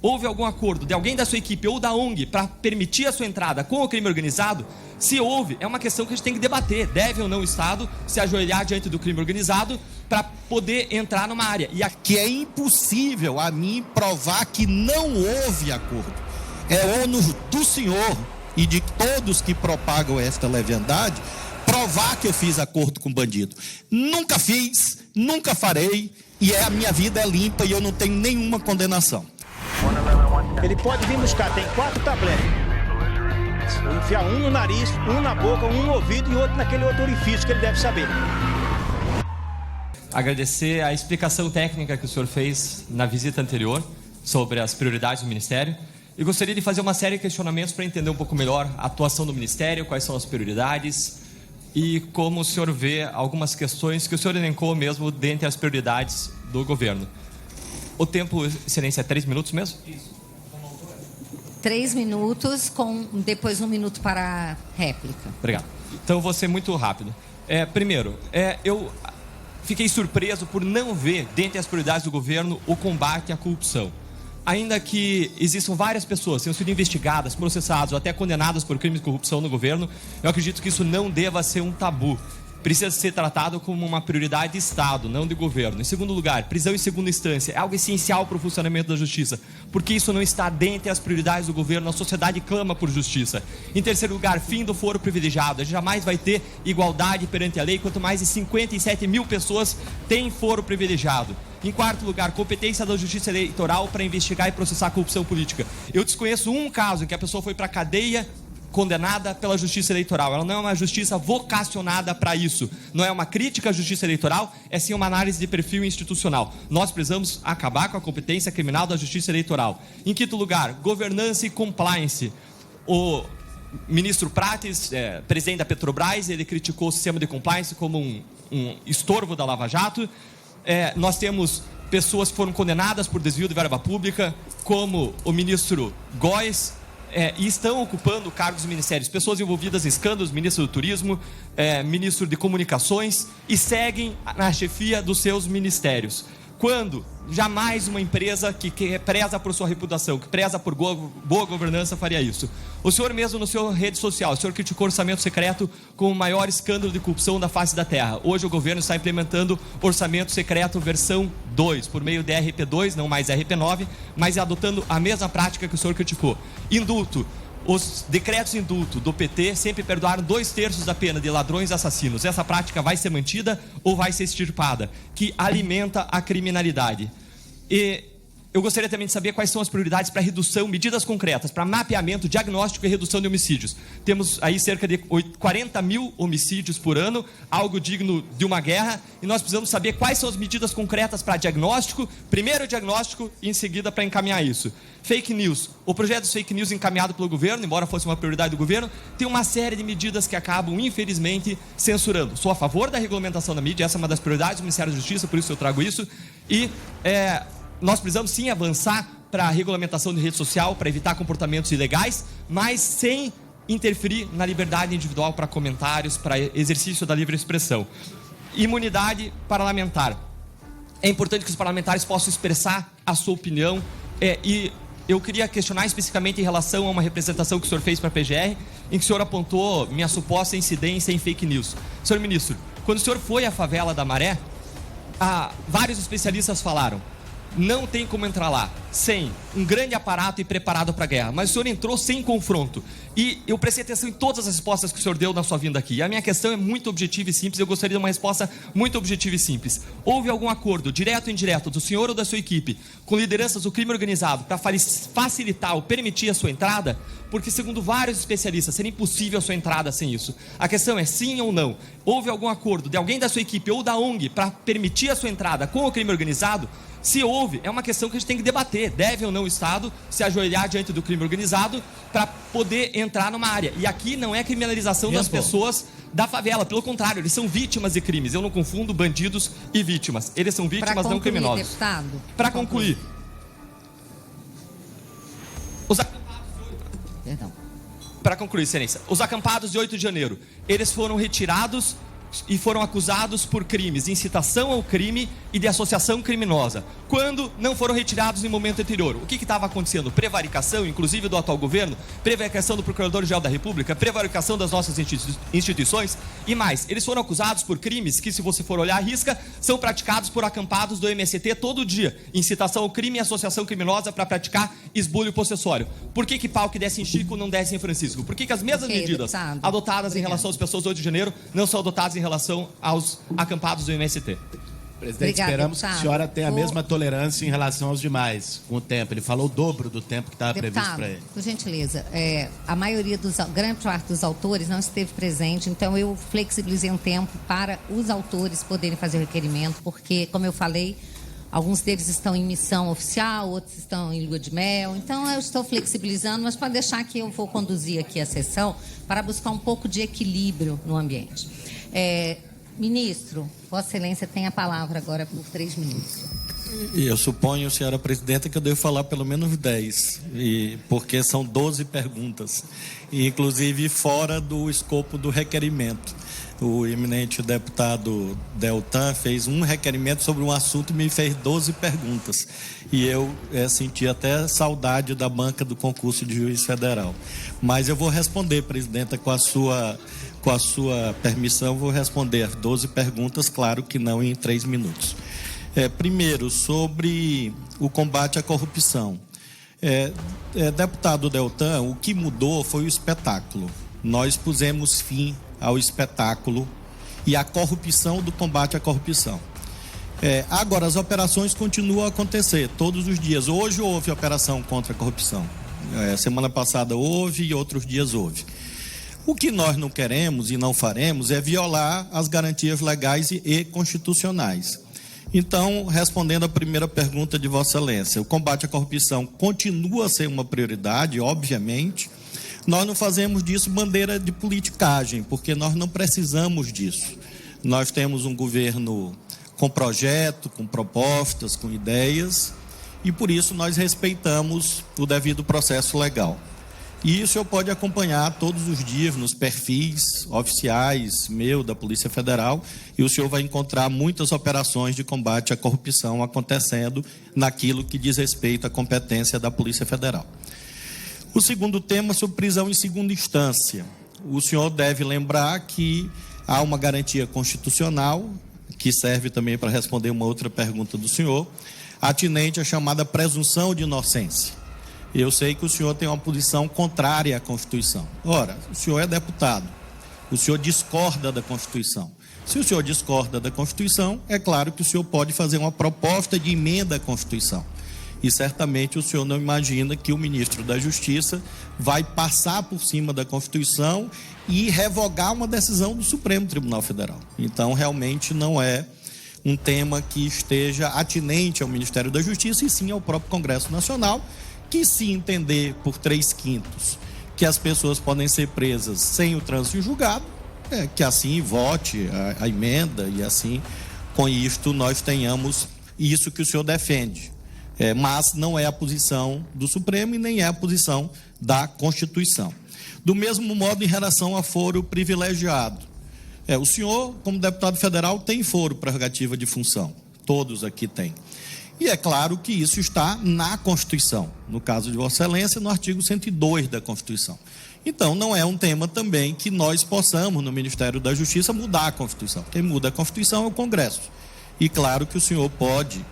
houve algum acordo de alguém da sua equipe ou da ONG para permitir a sua entrada com o crime organizado? Se houve, é uma questão que a gente tem que debater. Deve ou não o Estado se ajoelhar diante do crime organizado para poder entrar numa área? E que é impossível a mim provar que não houve acordo. É ônus do senhor e de todos que propagam esta leviandade provar que eu fiz acordo com bandido. Nunca fiz, nunca farei, e a minha vida é limpa e eu não tenho nenhuma condenação. Ele pode vir buscar, tem 4 tabletes. Enfiar um no nariz, um na boca, um no ouvido e outro naquele outro orifício que ele deve saber. Agradecer a explicação técnica que o senhor fez na visita anterior sobre as prioridades do Ministério. E gostaria de fazer uma série de questionamentos para entender um pouco melhor a atuação do Ministério, quais são as prioridades e como o senhor vê algumas questões que o senhor elencou mesmo dentre as prioridades do governo. O tempo, excelência, é 3 minutos mesmo? Isso. 3 minutos, com depois 1 minuto para réplica. Obrigado. Então, eu vou ser muito rápido. Primeiro, eu fiquei surpreso por não ver, dentre as prioridades do governo, o combate à corrupção. Ainda que existam várias pessoas que tenham sido investigadas, processadas ou até condenadas por crimes de corrupção no governo, eu acredito que isso não deva ser um tabu. Precisa ser tratado como uma prioridade de Estado, não de governo. Em segundo lugar, prisão em segunda instância é algo essencial para o funcionamento da justiça, porque isso não está dentre as prioridades do governo, a sociedade clama por justiça. Em terceiro lugar, fim do foro privilegiado. A gente jamais vai ter igualdade perante a lei, quanto mais de 57 mil pessoas têm foro privilegiado. Em quarto lugar, competência da justiça eleitoral para investigar e processar a corrupção política. Eu desconheço um caso em que a pessoa foi para a cadeia condenada pela justiça eleitoral. Ela não é uma justiça vocacionada para isso. Não é uma crítica à justiça eleitoral, é sim uma análise de perfil institucional. Nós precisamos acabar com a competência criminal da justiça eleitoral. Em quinto lugar, governança e compliance. O ministro Prates, presidente da Petrobras, ele criticou o sistema de compliance como um estorvo da Lava Jato. Nós temos pessoas que foram condenadas por desvio de verba pública, como o ministro Góes, e estão ocupando cargos de ministérios, pessoas envolvidas em escândalos, ministro do Turismo, ministro de Comunicações, e seguem na chefia dos seus ministérios. Quando jamais uma empresa que preza por sua reputação, que preza por boa governança, faria isso? O senhor mesmo, no seu rede social, o senhor criticou o orçamento secreto como o maior escândalo de corrupção da face da terra. Hoje o governo está implementando orçamento secreto versão 2, por meio de RP2, não mais RP9, mas adotando a mesma prática que o senhor criticou. Indulto. Os decretos de indulto do PT sempre perdoaram 2/3 da pena de ladrões e assassinos. Essa prática vai ser mantida ou vai ser extirpada? Que alimenta a criminalidade. E eu gostaria também de saber quais são as prioridades para redução, medidas concretas, para mapeamento, diagnóstico e redução de homicídios. Temos aí cerca de 40 mil homicídios por ano, algo digno de uma guerra, e nós precisamos saber quais são as medidas concretas para diagnóstico, primeiro diagnóstico e em seguida para encaminhar isso. Fake news. O projeto de fake news encaminhado pelo governo, embora fosse uma prioridade do governo, tem uma série de medidas que acabam, infelizmente, censurando. Sou a favor da regulamentação da mídia, essa é uma das prioridades do Ministério da Justiça, por isso eu trago isso. E nós precisamos sim avançar para a regulamentação de rede social, para evitar comportamentos ilegais, mas sem interferir na liberdade individual para comentários, para exercício da livre expressão. Imunidade parlamentar. É importante que os parlamentares possam expressar a sua opinião, e eu queria questionar especificamente em relação a uma representação que o senhor fez para a PGR, em que o senhor apontou minha suposta incidência em fake news. Senhor ministro, quando o senhor foi à favela da Maré, vários especialistas falaram: não tem como entrar lá sem um grande aparato e preparado para a guerra. Mas o senhor entrou sem confronto. E eu prestei atenção em todas as respostas que o senhor deu na sua vinda aqui. E a minha questão é muito objetiva e simples. Eu gostaria de uma resposta muito objetiva e simples. Houve algum acordo, direto ou indireto, do senhor ou da sua equipe, com lideranças do crime organizado, para facilitar ou permitir a sua entrada? Porque, segundo vários especialistas, seria impossível a sua entrada sem isso. A questão é sim ou não. Houve algum acordo de alguém da sua equipe ou da ONG para permitir a sua entrada com o crime organizado? Se houve, é uma questão que a gente tem que debater. Deve ou não o Estado se ajoelhar diante do crime organizado para poder entrar numa área? E aqui não é criminalização das pessoas da favela. Pelo contrário, eles são vítimas de crimes. Eu não confundo bandidos e vítimas. Eles são vítimas, não criminosos. Para concluir. Para concluir, excelência. Os acampados de 8 de janeiro, eles foram retirados e foram acusados por crimes de incitação ao crime e de associação criminosa, quando não foram retirados em momento anterior. O que estava acontecendo? Prevaricação, inclusive do atual governo, prevaricação do Procurador-Geral da República, prevaricação das nossas instituições e mais. Eles foram acusados por crimes que, se você for olhar à risca, são praticados por acampados do MST todo dia. Incitação ao crime e associação criminosa para praticar esbulho possessório. Por que pau que desce em Chico não desce em Francisco? Por que as mesmas medidas adotadas em relação às pessoas do 8 de janeiro não são adotadas em relação aos acampados do MST? Presidente, esperamos que a senhora tenha a mesma tolerância em relação aos demais com o tempo. Ele falou o dobro do tempo que estava previsto para ele. Por gentileza, a maioria grande parte dos autores não esteve presente, então eu flexibilizei um tempo para os autores poderem fazer o requerimento, porque, como eu falei, alguns deles estão em missão oficial, outros estão em lua de mel. Então, eu estou flexibilizando, mas pode deixar que eu vou conduzir aqui a sessão para buscar um pouco de equilíbrio no ambiente. Ministro, Vossa Excelência tem a palavra agora por 3 minutos. Eu suponho, senhora presidenta, que eu devo falar pelo menos 10, porque são 12 perguntas, inclusive fora do escopo do requerimento. O eminente deputado Deltan fez um requerimento sobre um assunto e me fez 12 perguntas. E eu senti até saudade da banca do concurso de juiz federal. Mas eu vou responder, presidenta, com a sua permissão, vou responder as 12 perguntas, claro que não em 3 minutos. Primeiro, sobre o combate à corrupção. Deputado Deltan, o que mudou foi o espetáculo. Nós pusemos fim ao espetáculo e à corrupção do combate à corrupção. Agora, as operações continuam a acontecer todos os dias. Hoje houve operação contra a corrupção. Semana passada houve e outros dias houve. O que nós não queremos e não faremos é violar as garantias legais e constitucionais. Então, respondendo à primeira pergunta de Vossa Excelência, o combate à corrupção continua a ser uma prioridade, obviamente. Nós não fazemos disso bandeira de politicagem, porque nós não precisamos disso. Nós temos um governo com projeto, com propostas, com ideias, e por isso nós respeitamos o devido processo legal. E isso eu pode acompanhar todos os dias nos perfis oficiais da Polícia Federal, e o senhor vai encontrar muitas operações de combate à corrupção acontecendo naquilo que diz respeito à competência da Polícia Federal. O segundo tema, sobre prisão em segunda instância. O senhor deve lembrar que há uma garantia constitucional, que serve também para responder uma outra pergunta do senhor, atinente à chamada presunção de inocência. Eu sei que o senhor tem uma posição contrária à Constituição. Ora, o senhor é deputado, o senhor discorda da Constituição. Se o senhor discorda da Constituição, é claro que o senhor pode fazer uma proposta de emenda à Constituição. E certamente o senhor não imagina que o ministro da Justiça vai passar por cima da Constituição e revogar uma decisão do Supremo Tribunal Federal. Então, realmente não é um tema que esteja atinente ao Ministério da Justiça, e sim ao próprio Congresso Nacional, que, se entender por 3/5 que as pessoas podem ser presas sem o trânsito em julgado, que assim vote a emenda e assim, com isto, nós tenhamos isso que o senhor defende. Mas não é a posição do Supremo e nem é a posição da Constituição. Do mesmo modo, em relação a foro privilegiado. O senhor, como deputado federal, tem foro prerrogativa de função. Todos aqui têm. E é claro que isso está na Constituição, no caso de Vossa Excelência, no artigo 102 da Constituição. Então, não é um tema também que nós possamos, no Ministério da Justiça, mudar a Constituição. Quem muda a Constituição é o Congresso. E claro que o senhor pode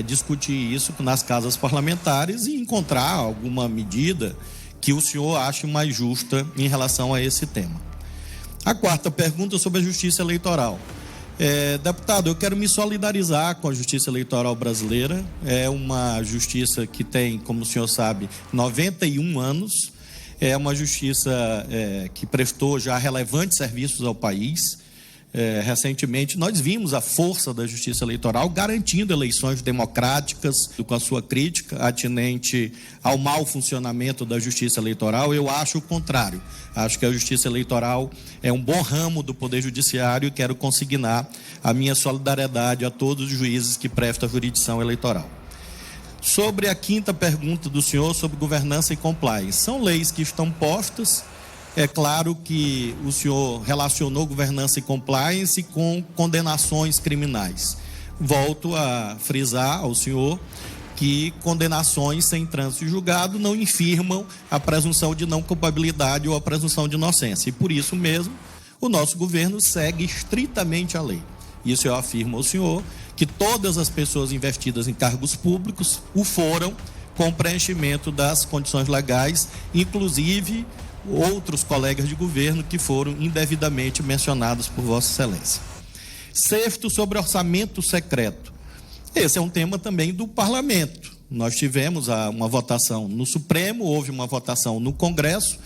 discutir isso nas casas parlamentares e encontrar alguma medida que o senhor ache mais justa em relação a esse tema. A quarta pergunta sobre a Justiça Eleitoral. Deputado, eu quero me solidarizar com a Justiça Eleitoral brasileira. É uma justiça que tem, como o senhor sabe, 91 anos. É uma justiça que prestou já relevantes serviços ao país. Recentemente, nós vimos a força da Justiça Eleitoral garantindo eleições democráticas. Com a sua crítica atinente ao mau funcionamento da Justiça Eleitoral, eu acho o contrário. Acho que a Justiça Eleitoral é um bom ramo do Poder Judiciário e quero consignar a minha solidariedade a todos os juízes que prestam a jurisdição eleitoral. Sobre a quinta pergunta do senhor sobre governança e compliance. São leis que estão postas, É claro que o senhor relacionou governança e compliance com condenações criminais. Volto a frisar ao senhor que condenações sem trânsito julgado não infirmam a presunção de não culpabilidade ou a presunção de inocência. E por isso mesmo, o nosso governo segue estritamente a lei. Isso eu afirmo ao senhor, que todas as pessoas investidas em cargos públicos o foram com preenchimento das condições legais, inclusive outros colegas de governo que foram indevidamente mencionados por Vossa Excelência. Sexto, sobre orçamento secreto. Esse é um tema também do parlamento. Nós tivemos uma votação no Supremo, houve uma votação no Congresso,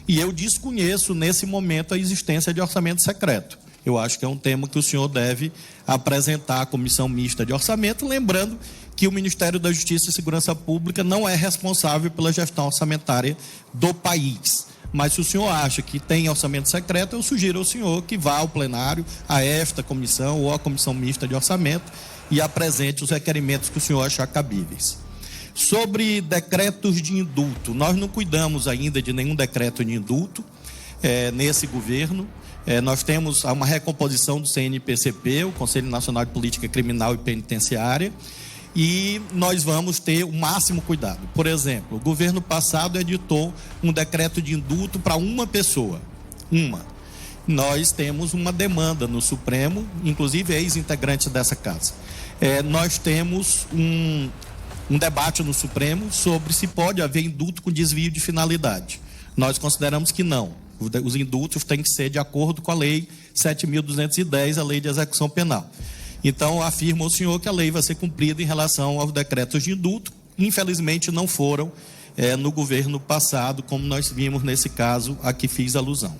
e eu desconheço nesse momento a existência de orçamento secreto. Eu acho que é um tema que o senhor deve apresentar à Comissão Mista de Orçamento, lembrando que o Ministério da Justiça e Segurança Pública não é responsável pela gestão orçamentária do país. Mas se o senhor acha que tem orçamento secreto, eu sugiro ao senhor que vá ao plenário, a esta comissão ou à Comissão Mista de Orçamento e apresente os requerimentos que o senhor achar cabíveis. Sobre decretos de indulto, nós não cuidamos ainda de nenhum decreto de indulto nesse governo. Nós temos uma recomposição do CNPCP, o Conselho Nacional de Política Criminal e Penitenciária, e nós vamos ter o máximo cuidado. Por exemplo, o governo passado editou um decreto de indulto para uma pessoa. Nós temos uma demanda no Supremo, inclusive ex-integrantes dessa casa. Nós temos um debate no Supremo sobre se pode haver indulto com desvio de finalidade. Nós consideramos que não. Os indultos têm que ser de acordo com a Lei 7.210, a Lei de Execução Penal. Então, afirmo ao senhor que a lei vai ser cumprida em relação aos decretos de indulto. Infelizmente, não foram no governo passado, como nós vimos nesse caso a que fiz alusão.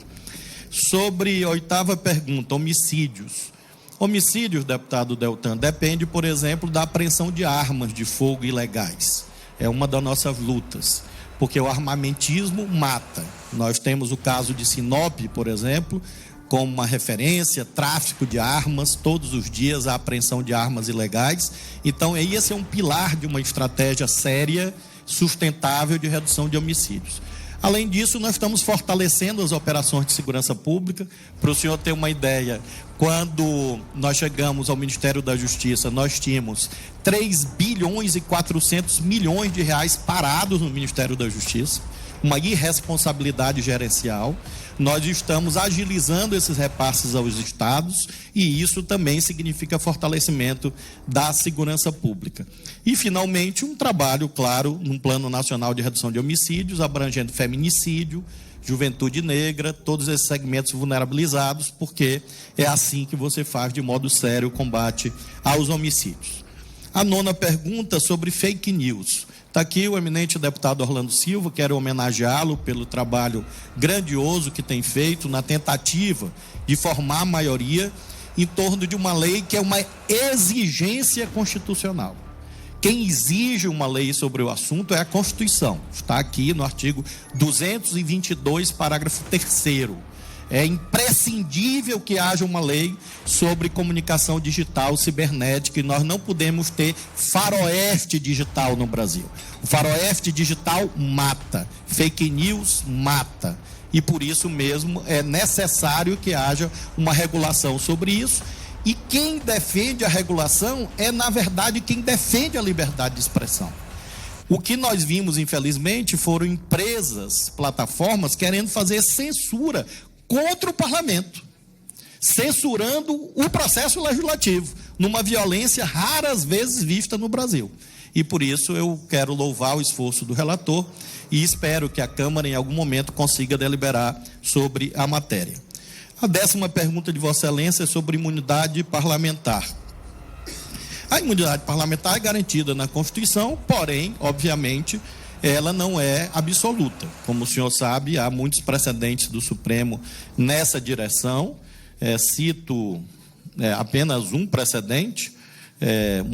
Sobre a 8ª pergunta, homicídios. Homicídios, deputado Deltan, depende, por exemplo, da apreensão de armas de fogo ilegais. É uma das nossas lutas, porque o armamentismo mata. Nós temos o caso de Sinop, por exemplo, como uma referência, tráfico de armas, todos os dias a apreensão de armas ilegais. Então, esse é um pilar de uma estratégia séria, sustentável de redução de homicídios. Além disso, nós estamos fortalecendo as operações de segurança pública. Para o senhor ter uma ideia, quando nós chegamos ao Ministério da Justiça, nós tínhamos 3 bilhões e 400 milhões de reais parados no Ministério da Justiça, uma irresponsabilidade gerencial. Nós estamos agilizando esses repasses aos estados e isso também significa fortalecimento da segurança pública. E, finalmente, um trabalho, claro, num plano nacional de redução de homicídios, abrangendo feminicídio, juventude negra, todos esses segmentos vulnerabilizados, porque é assim que você faz de modo sério o combate aos homicídios. A 9ª pergunta sobre fake news. Está aqui o eminente deputado Orlando Silva, quero homenageá-lo pelo trabalho grandioso que tem feito na tentativa de formar a maioria em torno de uma lei que é uma exigência constitucional. Quem exige uma lei sobre o assunto é a Constituição. Está aqui no artigo 222, parágrafo 3º. É imprescindível que haja uma lei sobre comunicação digital cibernética e nós não podemos ter faroeste digital no Brasil. O faroeste digital mata, fake news mata. E por isso mesmo é necessário que haja uma regulação sobre isso. E quem defende a regulação é, na verdade, quem defende a liberdade de expressão. O que nós vimos, infelizmente, foram empresas, plataformas, querendo fazer censura contra o parlamento, censurando o processo legislativo, numa violência raras vezes vista no Brasil. E por isso eu quero louvar o esforço do relator e espero que a Câmara em algum momento consiga deliberar sobre a matéria. A 10ª pergunta de Vossa Excelência é sobre imunidade parlamentar. A imunidade parlamentar é garantida na Constituição, porém, obviamente, ela não é absoluta. Como o senhor sabe, há muitos precedentes do Supremo nessa direção. Cito apenas um precedente,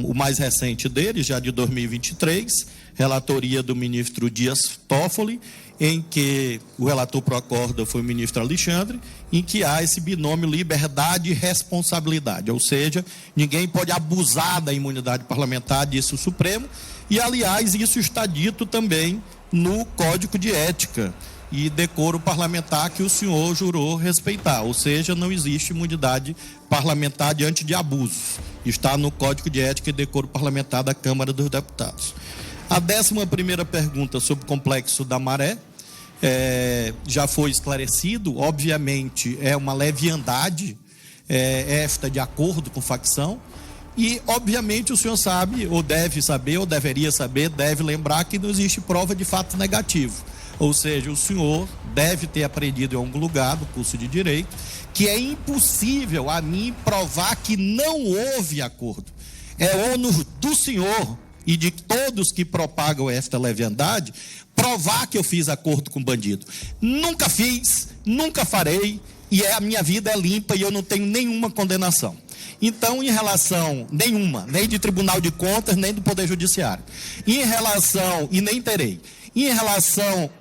o mais recente deles, já de 2023, relatoria do ministro Dias Toffoli, em que o relator pro acorda foi o ministro Alexandre, em que há esse binômio liberdade e responsabilidade, ou seja, ninguém pode abusar da imunidade parlamentar, disse o Supremo, e aliás isso está dito também no Código de Ética, e decoro parlamentar que o senhor jurou respeitar, ou seja, não existe imunidade parlamentar diante de abusos. Está no Código de Ética e Decoro Parlamentar da Câmara dos Deputados. A 11ª pergunta sobre o Complexo da Maré já foi esclarecido, obviamente é uma leviandade esta de acordo com facção, e obviamente o senhor sabe, ou deve saber, ou deveria saber, deve lembrar que não existe prova de fato negativo. Ou seja, o senhor deve ter aprendido em algum lugar do curso de Direito que é impossível a mim provar que não houve acordo. É ônus do senhor e de todos que propagam esta leviandade provar que eu fiz acordo com bandido. Nunca fiz, nunca farei, e a minha vida é limpa e eu não tenho nenhuma condenação. Então, em relação, nenhuma, nem de Tribunal de Contas, nem do Poder Judiciário. Em relação, e nem terei, em relação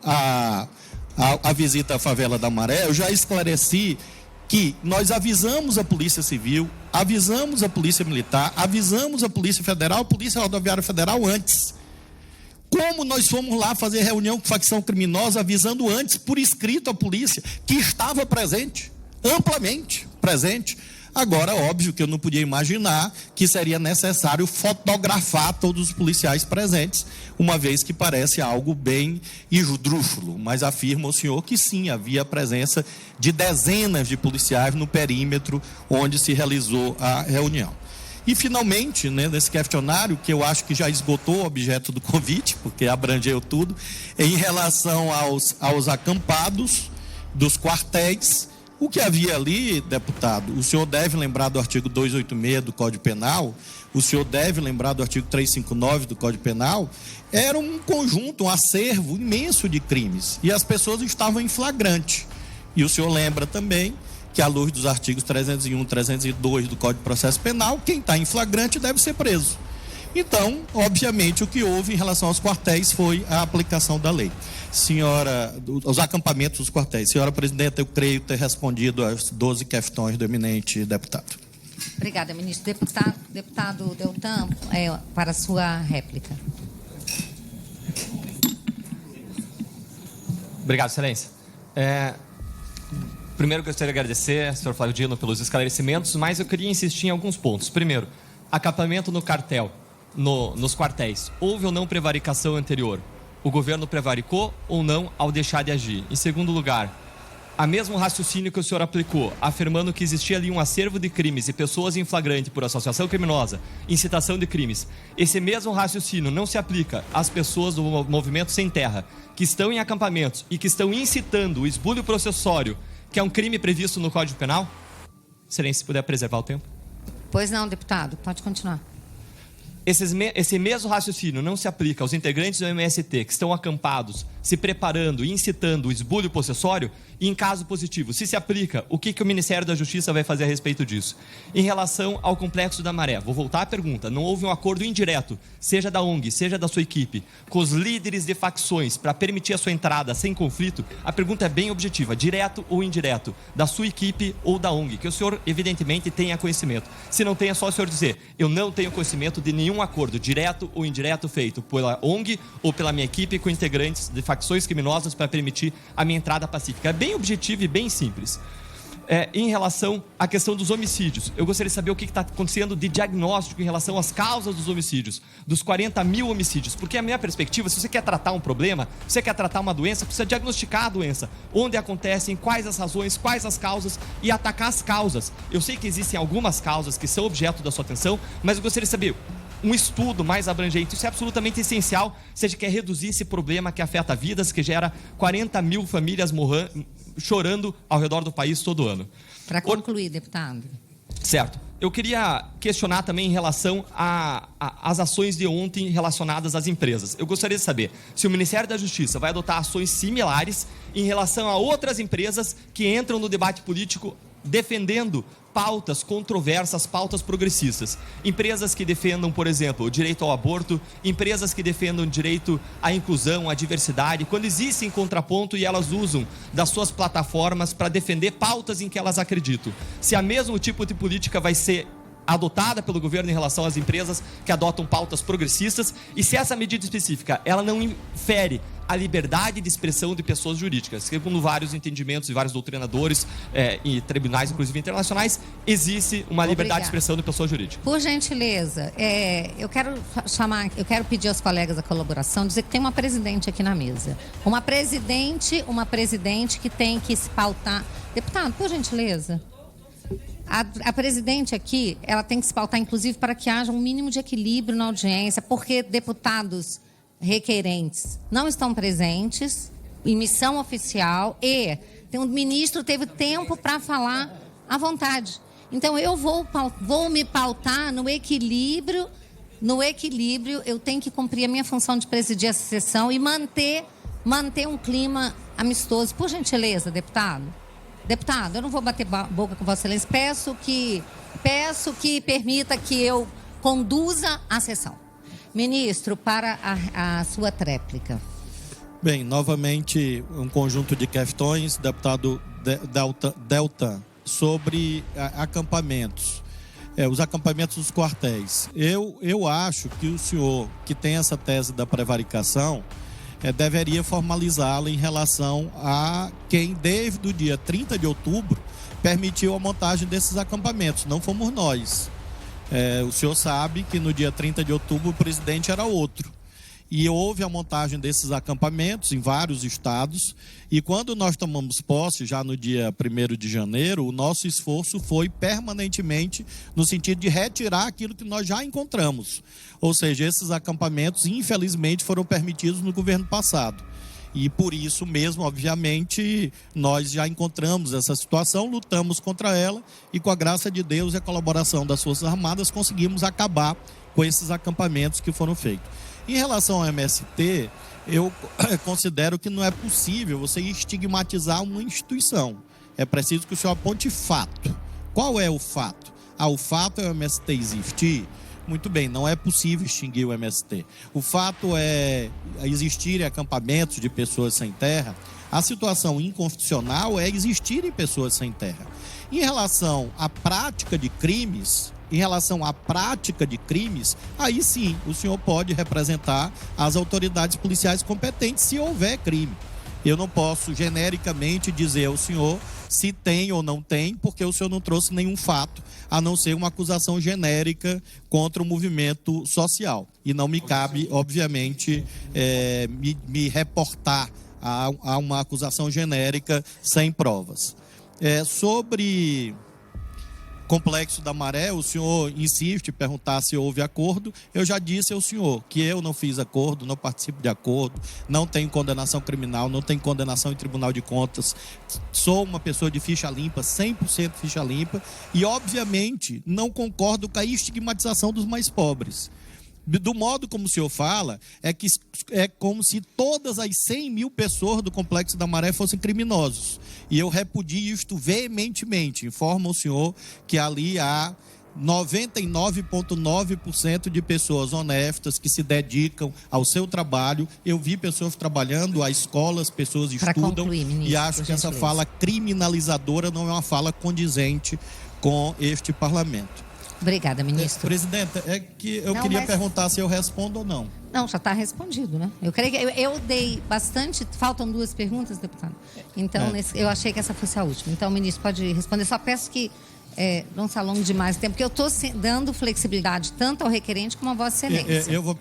à visita à favela da Maré, eu já esclareci que nós avisamos a Polícia Civil, avisamos a Polícia Militar, avisamos a Polícia Federal, a Polícia Rodoviária Federal antes. Como nós fomos lá fazer reunião com facção criminosa, avisando antes, por escrito, a polícia, que estava presente, amplamente presente. Agora, óbvio que eu não podia imaginar que seria necessário fotografar todos os policiais presentes, uma vez que parece algo bem esdrúxulo, mas afirma o senhor que sim, havia a presença de dezenas de policiais no perímetro onde se realizou a reunião. E, finalmente, nesse questionário, que eu acho que já esgotou o objeto do convite, porque abrangeu tudo, em relação aos acampados dos quartéis, o que havia ali, deputado, o senhor deve lembrar do artigo 286 do Código Penal, o senhor deve lembrar do artigo 359 do Código Penal, era um conjunto, um acervo imenso de crimes, e as pessoas estavam em flagrante. E o senhor lembra também que, à luz dos artigos 301 e 302 do Código de Processo Penal, quem está em flagrante deve ser preso. Então, obviamente, o que houve em relação aos quartéis foi a aplicação da lei. Senhora, os acampamentos dos quartéis. Senhora presidenta, eu creio ter respondido às 12 questões do eminente deputado. Obrigada, ministro. Deputado Deltan, para a sua réplica. Obrigado, excelência. Primeiro, gostaria de agradecer ao senhor Flávio Dino pelos esclarecimentos, mas eu queria insistir em alguns pontos. Primeiro, acampamento no cartel, nos quartéis. Houve ou não prevaricação anterior? O governo prevaricou ou não ao deixar de agir? Em segundo lugar, a mesmo raciocínio que o senhor aplicou, afirmando que existia ali um acervo de crimes e pessoas em flagrante por associação criminosa, incitação de crimes, esse mesmo raciocínio não se aplica às pessoas do movimento Sem Terra, que estão em acampamentos e que estão incitando o esbulho processório, que é um crime previsto no Código Penal? Excelência, se puder preservar o tempo. Pois não, deputado, pode continuar. Esse mesmo raciocínio não se aplica aos integrantes do MST que estão acampados, se preparando e incitando o esbulho possessório? E, em caso positivo, se aplica, o que o Ministério da Justiça vai fazer a respeito disso? Em relação ao Complexo da Maré, vou voltar à pergunta. Não houve um acordo indireto, seja da ONG, seja da sua equipe, com os líderes de facções para permitir a sua entrada sem conflito? A pergunta é bem objetiva, direto ou indireto, da sua equipe ou da ONG, que o senhor, evidentemente, tenha conhecimento. Se não tem, é só o senhor dizer: eu não tenho conhecimento de nenhum acordo direto ou indireto feito pela ONG ou pela minha equipe com integrantes de facções criminosas para permitir a minha entrada pacífica. É bem objetivo e bem simples. Em relação à questão dos homicídios, eu gostaria de saber o que está acontecendo de diagnóstico em relação às causas dos homicídios, dos 40 mil homicídios, porque a minha perspectiva, se você quer tratar um problema, se você quer tratar uma doença, precisa diagnosticar a doença, onde acontecem, quais as razões, quais as causas, e atacar as causas. Eu sei que existem algumas causas que são objeto da sua atenção, mas eu gostaria de saber um estudo mais abrangente. Isso é absolutamente essencial se a gente quer reduzir esse problema que afeta vidas, que gera 40 mil famílias chorando ao redor do país todo ano. Para concluir, deputado. Certo. Eu queria questionar também em relação às ações de ontem relacionadas às empresas. Eu gostaria de saber se o Ministério da Justiça vai adotar ações similares em relação a outras empresas que entram no debate político defendendo pautas controversas, pautas progressistas. Empresas que defendam, por exemplo, o direito ao aborto, empresas que defendam o direito à inclusão, à diversidade, quando existem contraponto e elas usam das suas plataformas para defender pautas em que elas acreditam. Se a mesmo tipo de política vai ser adotada pelo governo em relação às empresas que adotam pautas progressistas, e se essa medida específica ela não infere a liberdade de expressão de pessoas jurídicas. Segundo vários entendimentos e vários doutrinadores e tribunais, inclusive internacionais, existe uma liberdade de expressão de pessoa jurídica. Por gentileza, eu quero pedir aos colegas a colaboração, dizer que tem uma presidente aqui na mesa. Uma presidente que tem que se pautar. Deputado, por gentileza. A presidente aqui, ela tem que se pautar, inclusive, para que haja um mínimo de equilíbrio na audiência, porque deputados requerentes não estão presentes em missão oficial e o ministro teve tempo para falar à vontade. Então, eu vou me pautar no equilíbrio. No equilíbrio, eu tenho que cumprir a minha função de presidir essa sessão e manter um clima amistoso. Por gentileza, deputado. Deputado, eu não vou bater boca com Vossa Excelência. Peço que permita que eu conduza a sessão. Ministro, para a sua tréplica. Bem, novamente, um conjunto de questões, deputado Deltan, sobre acampamentos. Os acampamentos dos quartéis. Eu acho que o senhor, que tem essa tese da prevaricação, deveria formalizá-la em relação a quem, desde o dia 30 de outubro, permitiu a montagem desses acampamentos. Não fomos nós. O senhor sabe que no dia 30 de outubro o presidente era outro. E houve a montagem desses acampamentos em vários estados. E quando nós tomamos posse, já no dia 1º de janeiro, o nosso esforço foi permanentemente no sentido de retirar aquilo que nós já encontramos. Ou seja, esses acampamentos, infelizmente, foram permitidos no governo passado. E por isso mesmo, obviamente, nós já encontramos essa situação, lutamos contra ela e, com a graça de Deus e a colaboração das Forças Armadas, conseguimos acabar com esses acampamentos que foram feitos. Em relação ao MST, eu considero que não é possível você estigmatizar uma instituição. É preciso que o senhor aponte fato. Qual é o fato? O fato é o MST existir? Muito bem, não é possível extinguir o MST. O fato é existirem acampamentos de pessoas sem terra. A situação inconstitucional é existirem pessoas sem terra. Em relação à prática de crimes, aí sim o senhor pode representar as autoridades policiais competentes se houver crime. Eu não posso genericamente dizer ao senhor se tem ou não tem, porque o senhor não trouxe nenhum fato, a não ser uma acusação genérica contra o movimento social. E não me cabe, obviamente, me reportar a uma acusação genérica sem provas. Sobre Complexo da Maré, o senhor insiste em perguntar se houve acordo. Eu já disse ao senhor que eu não fiz acordo, não participo de acordo, não tenho condenação criminal, não tenho condenação em Tribunal de Contas. Sou uma pessoa de ficha limpa, 100% ficha limpa, e obviamente não concordo com a estigmatização dos mais pobres. Do modo como o senhor fala, é como se todas as 100 mil pessoas do Complexo da Maré fossem criminosos. E eu repudio isto veementemente. Informo ao senhor que ali há 99,9% de pessoas honestas que se dedicam ao seu trabalho. Eu vi pessoas trabalhando, há escolas, pessoas estudam, ministro, e acho que essa fala criminalizadora não é uma fala condizente com este parlamento. Obrigada, ministro. Presidenta, eu queria perguntar se eu respondo ou não. Não, já está respondido, né? Eu creio que eu dei bastante. Faltam 2 perguntas, deputado. Então, eu achei que essa fosse a última. Então, o ministro pode responder. Só peço que não se alongue demais o tempo, porque eu estou dando flexibilidade tanto ao requerente como à Vossa Excelência. Eu vou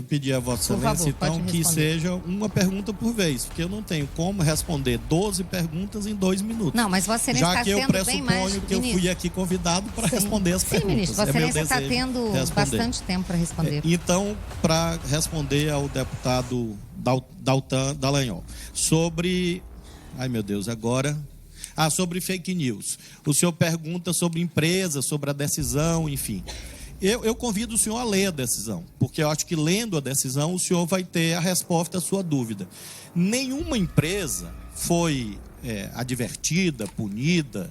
pedir a Vossa Excelência, então, que seja uma pergunta por vez, porque eu não tenho como responder 12 perguntas em 2 minutos. Não, mas Vossa Excelência está tendo bem mais... Já que eu pressuponho que eu fui aqui convidado para responder as perguntas. Sim, ministro, Vossa Excelência está tendo bastante tempo para responder. Então, para responder ao deputado Dallagnol, sobre... Ai, meu Deus, agora... sobre fake news. O senhor pergunta sobre empresa, sobre a decisão, enfim. Eu convido o senhor a ler a decisão, porque eu acho que lendo a decisão o senhor vai ter a resposta à sua dúvida. Nenhuma empresa foi advertida, punida,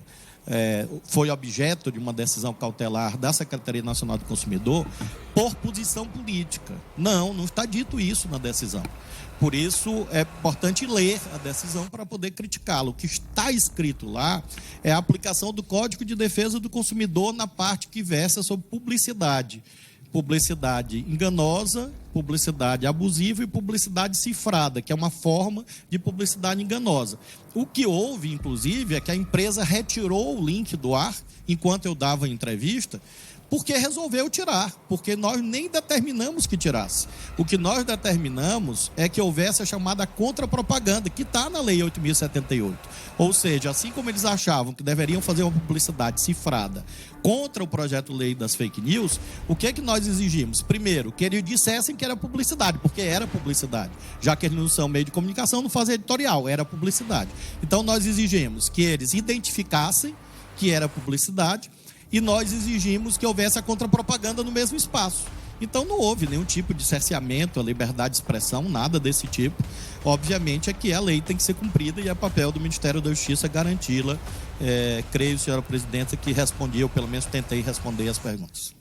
foi objeto de uma decisão cautelar da Secretaria Nacional do Consumidor por posição política. Não está dito isso na decisão. Por isso, é importante ler a decisão para poder criticá-la. O que está escrito lá é a aplicação do Código de Defesa do Consumidor na parte que versa sobre publicidade. publicidade enganosa, publicidade abusiva e publicidade cifrada, que é uma forma de publicidade enganosa. O que houve, inclusive, é que a empresa retirou o link do ar enquanto eu dava a entrevista, porque resolveu tirar, porque nós nem determinamos que tirasse. O que nós determinamos é que houvesse a chamada contrapropaganda, que está na Lei 8.078. Ou seja, assim como eles achavam que deveriam fazer uma publicidade cifrada contra o projeto-lei das fake news, o que é que nós exigimos? Primeiro, que eles dissessem que era publicidade, porque era publicidade. Já que eles não são meio de comunicação, não fazem editorial, era publicidade. Então, nós exigimos que eles identificassem que era publicidade, e nós exigimos que houvesse a contrapropaganda no mesmo espaço. Então não houve nenhum tipo de cerceamento à liberdade de expressão, nada desse tipo. Obviamente é que a lei tem que ser cumprida e é papel do Ministério da Justiça garanti-la. Creio, senhora presidenta, que respondi, ou pelo menos tentei responder as perguntas.